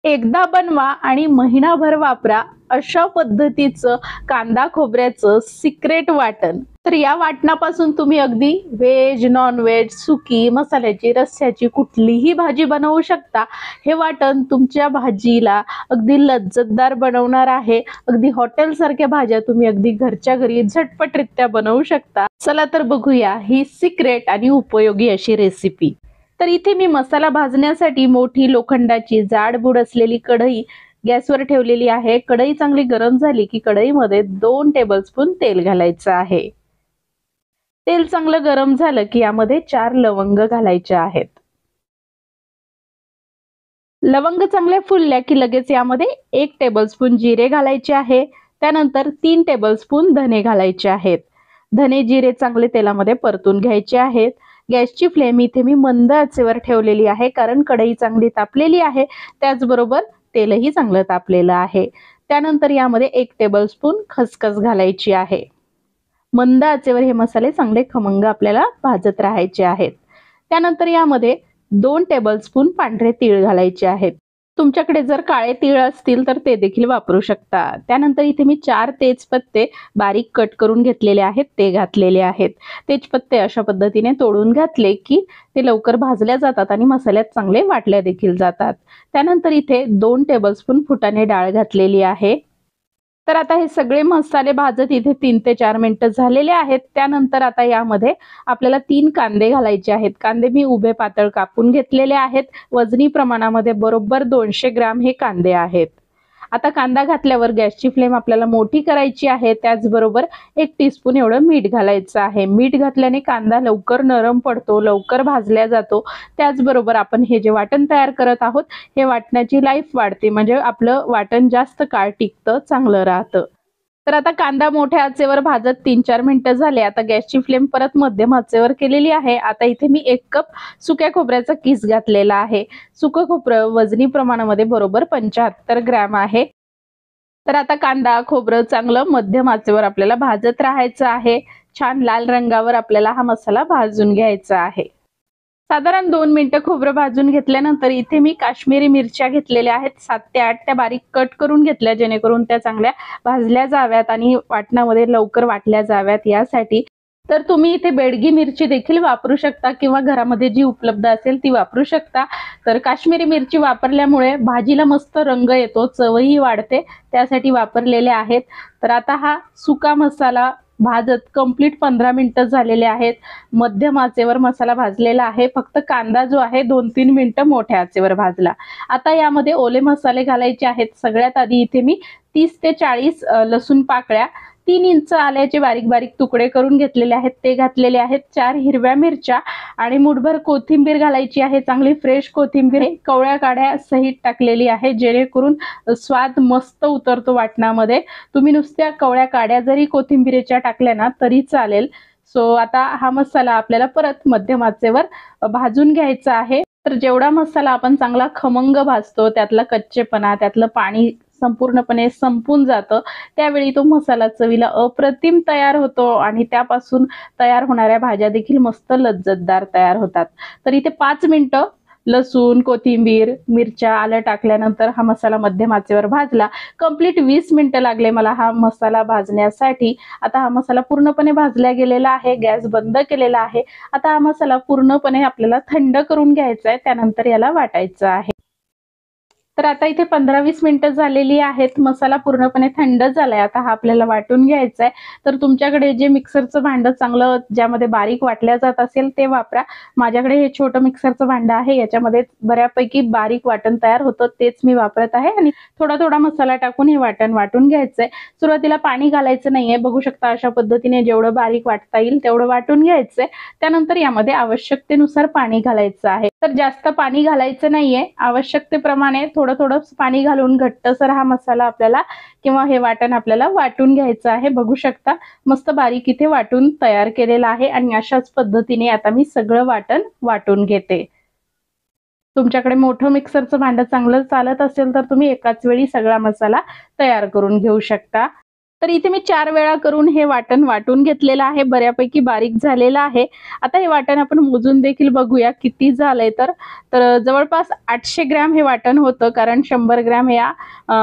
एकदा बनवा आणि महिनाभर वापरा अशा पद्धतीचं कांदा खोबऱ्याचं सिक्रेट वाटण। तर या वाटणापासून तुम्ही अगदी व्हेज नॉन व्हेज सुकी मसाल्याची रस्स्याची कुठलीही भाजी बनवू शकता। हे वाटण तुमच्या भाजीला अगदी लज्जतदार बनवणार आहे। अगदी हॉटेल सारख्या भाज्या तुम्ही अगदी घरच्या घरी झटपटरित्या बनवू शकता। चला तर बघूया ही सिक्रेट आणि उपयोगी अशी रेसिपी। तर इथे मी मसाला भाजण्यासाठी मोठी लोखंडाची जाडबुड असलेली कढई गॅसवर ठेवलेली आहे। कढई चांगली गरम झाली की कढईमध्ये 2 टेबलस्पून तेल घालायचं आहे। तेल चांगलं गरम झालं की यामध्ये 4 लवंग घालायचे आहेत। लवंग चांगले फुलल्या की लगेच यामध्ये 1 टेबलस्पून जिरे घालायचे आहे। त्यानंतर 3 टेबलस्पून धने घालायचे आहेत। धने जिरे चांगले तेलामध्ये परतून घ्यायचे आहेत। गॅसची फ्लेम इथे मी मंद आचेवर ठेवलेली आहे, कारण कढई चांगली तापलेली आहे, त्याचबरोबर तेलही चांगलं तापलेलं आहे। त्यानंतर यामध्ये 1 टेबलस्पून खसखस घालायची आहे। मंद आचेवर हे मसाले चांगले खमंग आपल्याला भाजत राहायचे आहेत। त्यानंतर यामध्ये 2 टेबलस्पून पांढरे तीळ घालायचे आहेत। तुमच्याकडे जर काळे तीळ असतील तर ते देखील वापरू शकता। त्यानंतर इथे मी 4 तेजपत्ते बारीक कट करून घेतलेले आहेत, ते घातलेले आहेत। तेजपत्ते अशा पद्धतीने तोडून घातले की ते लवकर भाजल्या जातात आणि मसाल्यात चांगले वाटल्या देखील जातात। त्यानंतर इथे 2 टेबलस्पून फुटाणे डाळ घातलेली आहे। तर आता हे सगळे मसाले भाजत इथे 3 ते 4 मिनिटं झालेले आहेत। त्यानंतर आता यामध्ये आपल्याला 3 कांदे घालायचे आहेत। कांदे मी उभे पातळ कापून घेतलेले आहेत। वजनी प्रमाणामध्ये बरोबर 200 ग्राम हे कांदे आहेत। आता कांदा घातल्यावर गॅसची फ्लेम आपल्याला मोठी करायची आहे। त्याचबरोबर 1 टीस्पून एवढं मीठ घालायचं आहे। मीठ घातल्याने कांदा लवकर नरम पडतो, लवकर भाजल्या जातो। त्याचबरोबर आपण हे जे वाटण तयार करत आहोत हे वाटणाची लाईफ वाढते, म्हणजे आपलं वाटण जास्त काळ टिकतं, चांगलं राहतं। तर आता कांदा मोठ्या आचेवर भाजत 3-4 मिनिटं झाले। आता गॅसची फ्लेम परत मध्यम आचेवर केलेली आहे। आता इथे मी 1 कप सुक्या खोबऱ्याचा किस घातलेला आहे। सुकं खोबरं वजनी प्रमाणामध्ये बरोबर 75 ग्रॅम आहे। तर आता कांदा खोबरं चांगलं मध्यम आचेवर आपल्याला भाजत राहायचं आहे। छान लाल रंगावर आपल्याला हा मसाला भाजून घ्यायचा आहे। साधारण 2 मिनिटं खोबरं भाजून घेतल्यानंतर इथे मी काश्मीरी मिरच्या घेतलेल्या आहेत 7 ते 8, त्या बारीक कट करून घेतल्या, जेणेकरून त्या चांगल्या भाजल्या जाव्यात आणि वाटणामध्ये लवकर वाटल्या जाव्यात यासाठी। तर तुम्ही इथे बेडगी मिरची देखील वापरू शकता किंवा घरामध्ये जी उपलब्ध असेल ती वापरू शकता। तर काश्मीरी मिरची वापरल्यामुळे भाजीला मस्त रंग येतो, चवही वाढते, त्यासाठी वापरलेले आहेत। तर आता हा सुका मसाला भाजत कंप्लीट 15 मिनिटं झालेले आहेत। मध्यम आचेवर मसाला भाजलेला आहे। फक्त कांदा जो आहे 2-3 मिनिटं मोठ्या आचेवर भाजला। आता यामध्ये ओले मसाले घालायचे आहेत। सगळ्यात आधी इथे मी 30 ते 40 लसूण पाकळ्या, 3 इंच आल्याचे बारीक बारीक तुकडे करून घेतलेले आहेत, ते घातलेले आहेत। 4 हिरव्या मिरच्या आणि मुठभर कोथिंबीर घालायची आहे। चांगली फ्रेश कोथिंबीर कवळ्या काड्या सहित टाकलेली आहे, जेणेकरून स्वाद मस्त उतरतो वाटणामध्ये। तुम्ही नुसत्या कवळ्या काड्या जरी कोथिंबीरेच्या टाकल्या ना तरी चालेल। सो आता हा मसाला आपल्याला परत मध्यम आचेवर भाजून घ्यायचा आहे। तर जेवढा मसाला आपण चांगला खमंग भाजतो त्यातला कच्चेपणा, त्यातलं पाणी संपूर्णपणे संपून जातं, त्यावेळी तो मसाला चवीला अप्रतिम तयार होतो आणि त्यापासून तयार होणाऱ्या भाज्या देखील मस्त लज्जतदार तयार होतात। तर इथे 5 मिनिटं लसूण कोथिंबीर मिरच्या आलं टाकल्यानंतर हा मसाला मध्यम आचेवर भाजला। कंप्लीट 20 मिनिटं लागले मला हा मसाला भाजण्यासाठी। आता हा मसाला पूर्णपणे भाजला गेलेला आहे, गॅस बंद केलेला आहे। आता हा मसाला पूर्णपणे आपल्याला थंड करून घ्यायचा आहे, त्यानंतर याला वाटायचं आहे। तर आता इथे 15-20 मिनिटं झालेली आहेत। मसाला पूर्णपणे थंड झालाय। आता हा आपल्याला वाटून घ्यायचा आहे। तर तुमच्याकडे जे मिक्सरचं भांडं चांगलं ज्यामध्ये बारीक वाटल्या जात असेल ते वापरा। माझ्याकडे हे छोटं मिक्सरचं भांडं आहे, याच्यामध्ये बऱ्यापैकी बारीक वाटण तयार होतं, तेच मी वापरत आहे। आणि थोडा थोडा मसाला टाकून हे वाटण वाटून घ्यायचंय। सुरुवातीला पाणी घालायचं नाहीये, बघू शकता अशा पद्धतीने जेवढं बारीक वाटता येईल तेवढं वाटून घ्यायचंय। त्यानंतर यामध्ये आवश्यकतेनुसार पाणी घालायचं आहे। तर जास्त पाणी घालायचं नाहीये, आवश्यकतेप्रमाणे थोडं थोडं पाणी घालून घट्टसर हा मसाला आपल्याला किंवा हे वाटण आपल्याला वाटून घ्यायचं आहे। बघू शकता मस्त बारीक इथे वाटून तयार केलेला आहे आणि अशाच पद्धतीने आता मी सगळं वाटण वाटून घेते। तुमच्याकडे मोठं मिक्सरचं भांडं चांगलं चालत असेल तर तुम्ही एकाच वेळी सगळा मसाला तयार करून घेऊ शकता। तर इथे मी 4 वेळा करून हे वाटण वाटून घेतलेलं आहे, बऱ्यापैकी बारीक झालेलं आहे। आता हे वाटण आपण मोजून देखील बघूया किती झालंय तर जवळपास 800 ग्रॅम हे वाटण होतं, कारण 100 ग्रॅम या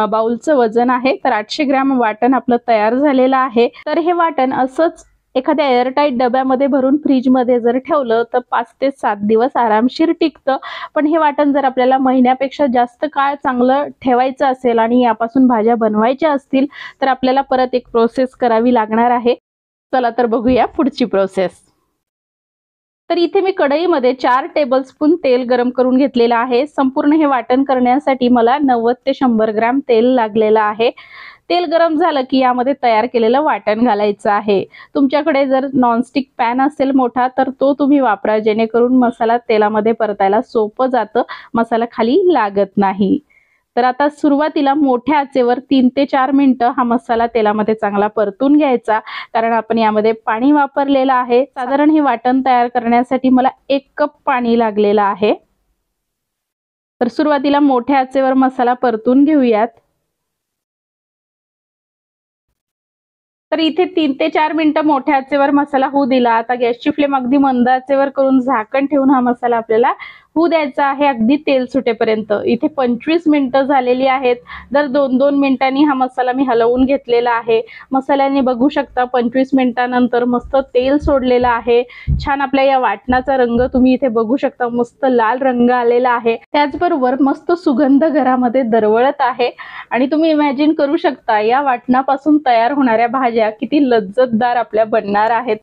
बाउलचं वजन आहे। तर 800 ग्रॅम वाटण आपलं तयार झालेलं आहे। तर हे वाटण असंच एखाद्या एअरटाईट डब्यामध्ये भरून फ्रीजमध्ये जर ठेवलं तर 5 ते 7 दिवस आरामशीर टिकतं। पण हे वाटण जर आपल्याला महिन्यापेक्षा जास्त काळ चांगलं ठेवायचं असेल आणि यापासून भाज्या बनवायच्या असतील तर आपल्याला परत एक प्रोसेस करावी लागणार आहे। चला तर बघूया पुढची प्रोसेस। तर इथे मी कढईमध्ये 4 टेबलस्पून तेल गरम करून घेतलेलं आहे। संपूर्ण हे वाटण करण्यासाठी मला 90 ते 100 ग्रॅम तेल लागलेलं आहे। तेल गरम झालं की यामध्ये तयार केलेलं वाटण घालायचं आहे। तुमच्याकडे जर नॉनस्टिक पॅन असेल मोठा तर तो तुम्ही वापरा, जेणेकरून मसाला तेलामध्ये परतायला सोपं जातं, मसाला खाली लागत नाही। तर आता सुरुवातीला मोठ्या आचेवर 3 ते 4 मिनिटं हा मसाला तेलामध्ये चांगला परतून घ्यायचा, कारण आपण यामध्ये पाणी वापरलेलं आहे। साधारण हे वाटण तयार करण्यासाठी मला 1 कप पाणी लागलेलं आहे। तर सुरुवातीला मोठ्या आचेवर मसाला परतून घेऊयात। तर इथे 3 ते 4 मिनिटं मोठ्या आचेवर मसाला होऊ दिला। आता गॅसची फ्लेम अगदी मंद आचेवर करून झाकण ठेवून हा मसाला आपल्याला होऊ द्यायचा आहे, अगदी तेल सुटेपर्यंत। इथे 25 मिनिटं झालेली आहेत। दर 2-2 मिनिटांनी हा मसाला मी हलवून घेतलेला आहे। मसाल्याने बघू शकता 25 मिनिटांनंतर मस्त तेल सोडलेलं आहे। छान आपल्या या वाटणाचा रंग तुम्ही इथे बघू शकता, मस्त लाल रंग आलेला आहे। त्याचबरोबर मस्त सुगंध घरामध्ये दरवळत आहे आणि तुम्ही इमॅजिन करू शकता या वाटणापासून तयार होणाऱ्या भाज्या किती लज्जतदार आपल्या बनणार आहेत।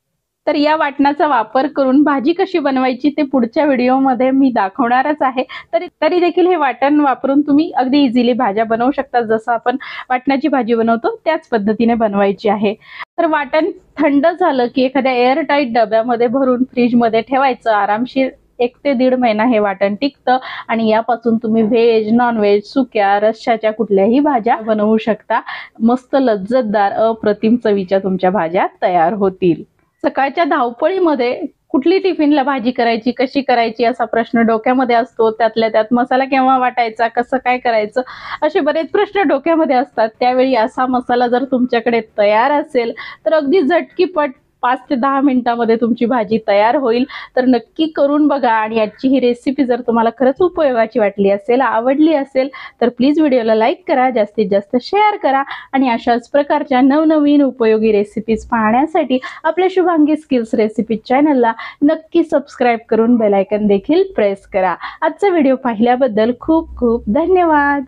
तर या वाटणाचा वापर करून भाजी कशी बनवायची ते पुढच्या व्हिडिओमध्ये मी दाखवणारच आहे। तरी देखील हे वाटण वापरून तुम्ही अगदी इझिली भाज्या बनवू शकता, जसं आपण वाटणाची भाजी बनवतो त्याच पद्धतीने बनवायची आहे। तर वाटण थंड झालं की एखाद्या एअरटाईट डब्यामध्ये भरून फ्रीजमध्ये ठेवायचं, आरामशीर 1 ते 1.5 महिना हे वाटण टिकतं आणि यापासून तुम्ही व्हेज, नॉन व्हेज, सुक्या, रश्श्याच्या कुठल्याही भाज्या बनवू शकता। मस्त लज्जतदार अप्रतिम चवीच्या तुमच्या भाज्या तयार होतील। सकाळच्या धावपळीमध्ये कुठली टिफिनला भाजी करायची, कशी करायची असा प्रश्न डोक्यामध्ये असतो। त्यातल्या त्यात मसाला केव्हा वाटायचा, कसं काय करायचं, असे बरेच प्रश्न डोक्यामध्ये असतात। त्यावेळी असा मसाला जर तुमच्याकडे तयार असेल तर अगदी झटकीपट 5 ते 10 मिनिटांमध्ये तुमची भाजी तयार होईल। तर नक्की करून बघा आणि आजची ही रेसिपी जर तुम्हाला खरंच उपयोगाची वाटली असेल, आवडली असेल तर प्लीज व्हिडिओला लाईक करा, जास्तीत जास्त शेअर करा आणि अशाच प्रकारच्या नवनवीन उपयोगी रेसिपीज पाहण्यासाठी आपल्या शुभांगी स्किल्स रेसिपी चॅनलला नक्की सबस्क्राईब करून बेल आयकॉन देखील प्रेस करा। आजचा व्हिडिओ पाहिल्याबद्दल खूप खूप धन्यवाद।